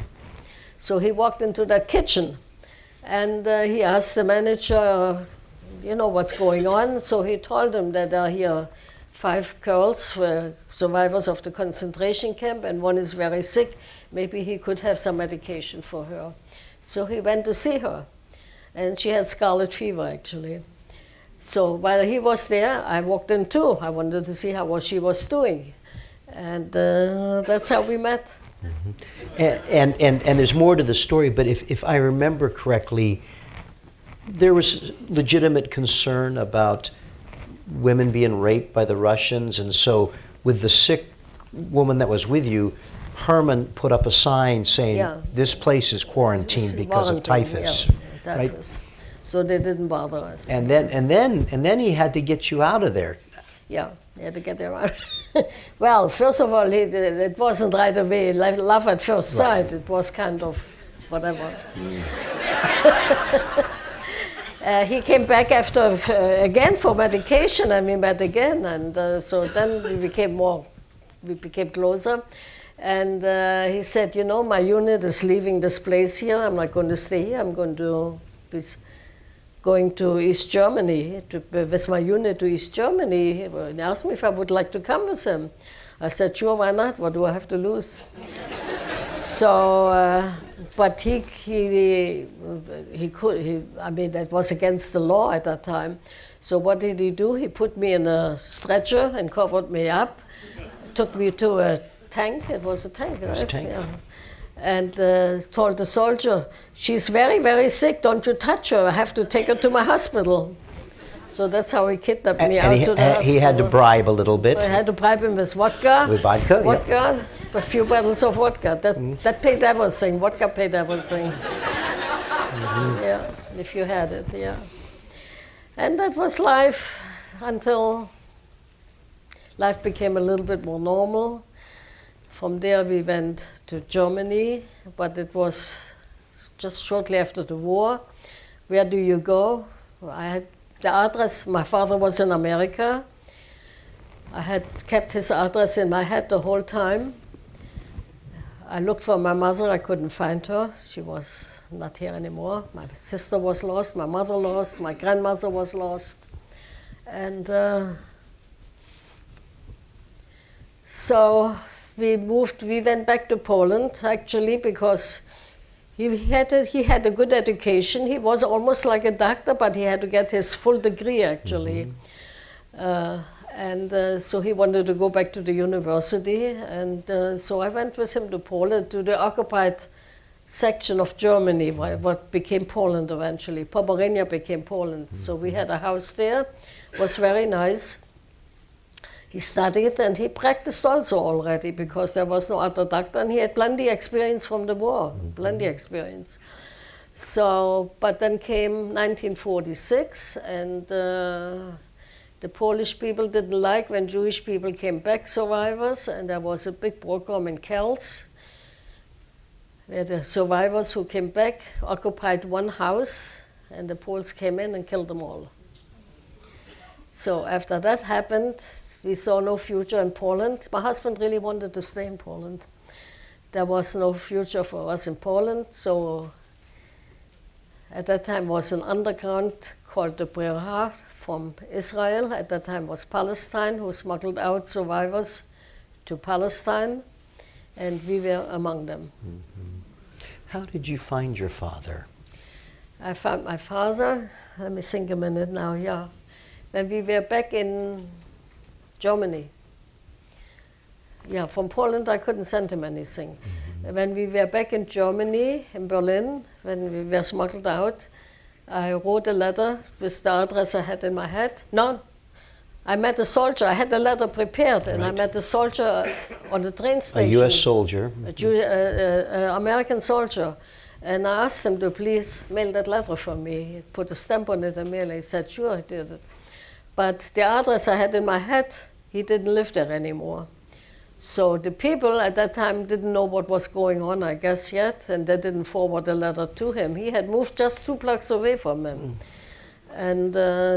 So he walked into that kitchen, and he asked the manager, you know, what's going on? So he told him that there are here 5 girls, survivors of the concentration camp, and one is very sick. Maybe he could have some medication for her. So he went to see her, and she had scarlet fever, actually. So while he was there, I walked in too. I wanted to see how she was doing, and that's how we met. And there's more to the story, but if I remember correctly, there was legitimate concern about women being raped by the Russians, and so with the sick woman that was with you, Herman put up a sign saying, this place is quarantined because of typhus. Yeah, typhus. Right? So they didn't bother us. And then he had to get you out of there. Yeah, he had to get them out. Well, first of all, it wasn't right away. Love at first sight. Right. It was kind of whatever. He came back after again for medication, and we met again, and so then we became more we became closer. And he said, you know, my unit is leaving this place here. I'm not going to stay here. I'm going to be going to East Germany, with my unit to East Germany. He asked me if I would like to come with him. I said, sure, why not? What do I have to lose? So, but he could, I mean, that was against the law at that time. So what did he do? He put me in a stretcher and covered me up, took me to a tank. It was a tank, right? It was a tank. Yeah. And told the soldier, she's very, very sick, don't you touch her, I have to take her to my hospital. So that's how he kidnapped me out to the hospital. He had to bribe a little bit. I had to bribe him with vodka. With vodka? Vodka, a few bottles of vodka. That paid everything. Vodka paid everything. Yeah, if you had it, yeah. And that was life until life became a little bit more normal. From there we went to Germany, but it was just shortly after the war. Where do you go? I had the address, my father was in America. I had kept his address in my head the whole time. I looked for my mother, I couldn't find her. She was not here anymore. My sister was lost, my mother lost, my grandmother was lost. And so we went back to Poland actually because he had a good education. He was almost like a doctor, but he had to get his full degree actually. So he wanted to go back to the university, and so I went with him to Poland, to the occupied section of Germany, what became Poland eventually. Pomerania became Poland. So we had a house there. It was very nice. He studied and he practiced also already because there was no other doctor, and he had plenty experience from the war, plenty experience. So, but then came 1946, and the Polish people didn't like when Jewish people came back, survivors, and there was a big program in Kells where the survivors who came back occupied one house, and the Poles came in and killed them all. So after that happened, we saw no future in Poland. My husband really wanted to stay in Poland. There was no future for us in Poland, so at that time was an underground called the Brera from Israel. At that time was Palestine, who smuggled out survivors to Palestine, and we were among them. How did you find your father? I found my father, let me think a minute now, yeah. When we were back in Germany. Yeah, from Poland I couldn't send him anything. When we were back in Germany, in Berlin, when we were smuggled out, I wrote a letter with the address I had in my head. No, I met a soldier. I had a letter prepared, and I met a soldier on the train station. A U.S. soldier. An American soldier. And I asked him to please mail that letter for me. He put a stamp on it and mail it. He said, sure, he did it. But the address I had in my head, he didn't live there anymore. So the people at that time didn't know what was going on, I guess, yet, and they didn't forward the letter to him. He had moved just 2 blocks away from him. And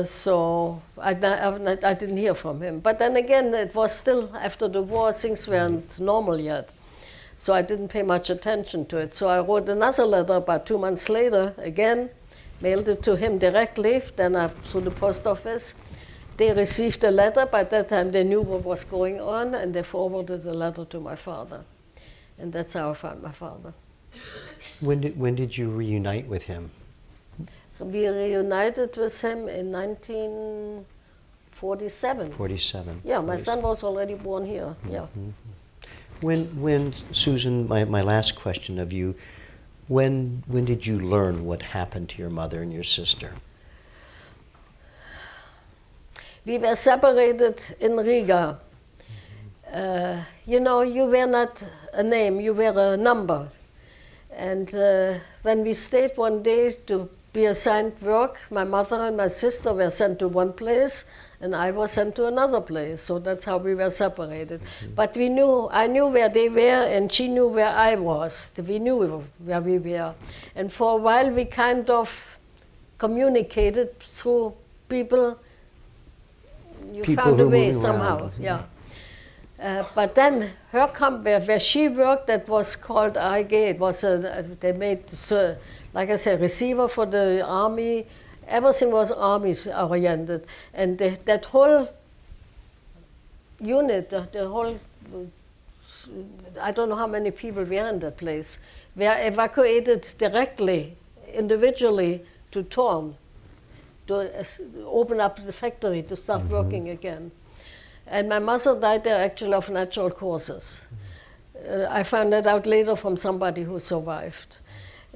so I didn't hear from him. But then again, it was still, after the war, things weren't normal yet. So I didn't pay much attention to it. So I wrote another letter about 2 months later, again, mailed it to him directly, then through the post office. They received the letter. By that time, they knew what was going on, and they forwarded the letter to my father. And that's how I found my father. When did you reunite with him? We reunited with him in 1947. 47. Yeah, my son was already born here. Yeah. When Susan, my last question of you, when did you learn what happened to your mother and your sister? We were separated in Riga. You know, you were not a name, you were a number. And when we stayed one day to be assigned work, my mother and my sister were sent to one place, and I was sent to another place. So that's how we were separated. But I knew where they were, and she knew where I was. We knew where we were. And for a while, we kind of communicated through people. You found a way somehow, yeah. But then her where she worked, that was called IG. It was they made like I said, receiver for the army. Everything was army oriented, and that whole unit, the whole, I don't know how many people were in that place, were evacuated directly, individually, to Thorn, to open up the factory to start working again. And my mother died there actually of natural causes. I found that out later from somebody who survived.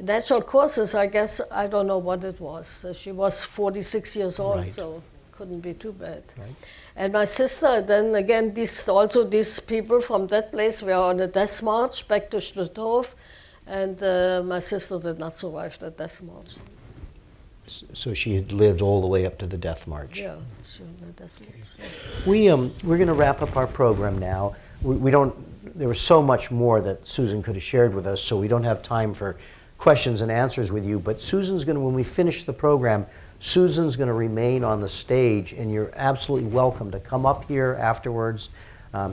Natural causes, I guess, I don't know what it was. She was 46 years old, Right. so couldn't be too bad. Right. And my sister, then again, these people from that place were on a death march back to Stutthof, and my sister did not survive that death march. So she had lived all the way up to the death march. Yeah, she was on a death march. We're going to wrap up our program now. We don't. There was so much more that Susan could have shared with us, so we don't have time for questions and answers with you. But Susan's going to, when we finish the program, Susan's going to remain on the stage, and you're absolutely welcome to come up here afterwards.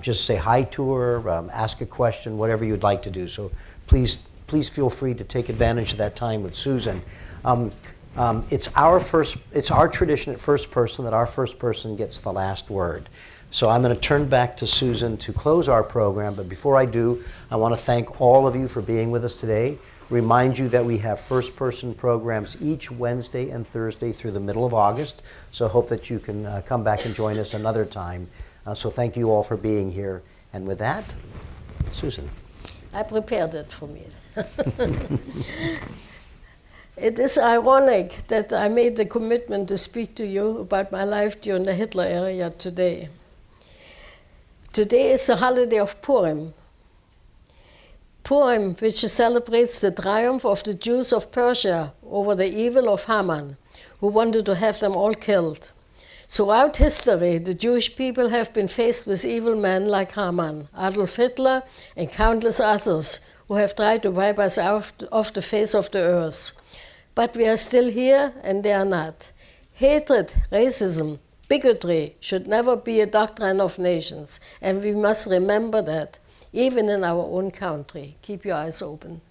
Just say hi to her, ask a question, whatever you'd like to do. So please feel free to take advantage of that time with Susan. It's our tradition at First Person that our first person gets the last word. So I'm going to turn back to Susan to close our program, but before I do, I want to thank all of you for being with us today. Remind you that we have First Person programs each Wednesday and Thursday through the middle of August, so hope that you can come back and join us another time. So thank you all for being here. And with that, Susan. I prepared it for me. It is ironic that I made the commitment to speak to you about my life during the Hitler era today. Today is the holiday of Purim. Purim, which celebrates the triumph of the Jews of Persia over the evil of Haman, who wanted to have them all killed. Throughout history, the Jewish people have been faced with evil men like Haman, Adolf Hitler, and countless others who have tried to wipe us off the face of the earth. But we are still here, and they are not. Hatred, racism, bigotry should never be a doctrine of nations, and we must remember that, even in our own country. Keep your eyes open.